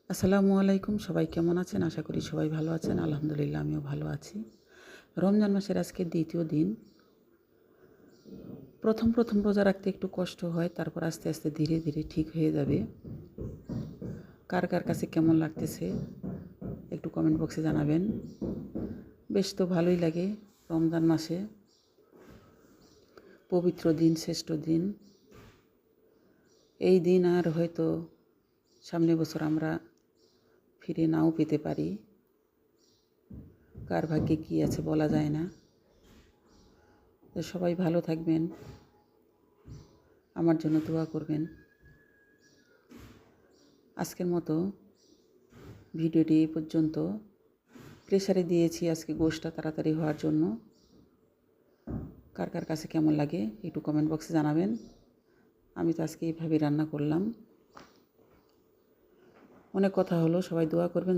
আসসালামু আলাইকুম। সবাই কেমন আছেন? আশা করি সবাই ভালো আছেন। আলহামদুলিল্লাহ আমিও ভালো আছি। রমজান মাসের আজকে দ্বিতীয় দিন। প্রথম রোজা রাখতে একটু কষ্ট হয়, তারপর আস্তে আস্তে ধীরে ধীরে ঠিক হয়ে যাবে। কার কার কাছে কেমন লাগতেছে একটু কমেন্ট বক্সে জানাবেন। বেশ তো ভালোই লাগে রমজান মাসে, পবিত্র দিন, শ্রেষ্ঠ দিন। এই দিন আর হয়তো সামনে বছর আমরা ফিরে নাও পেতে পারি। কার ভাগ্যে কী আছে বলা যায় না। তো সবাই ভালো থাকবেন, আমার জন্য দোয়া করবেন। আজকের মতো ভিডিওটি এই পর্যন্ত। প্রেসারে দিয়েছি আজকে গোশটা তাড়াতাড়ি হওয়ার জন্য। কার কার কাছে কেমন লাগে একটু কমেন্ট বক্সে জানাবেন। আমি তো আজকে এইভাবেই রান্না করলাম। অনেক কথা হলো, সবাই দোয়া করবেন।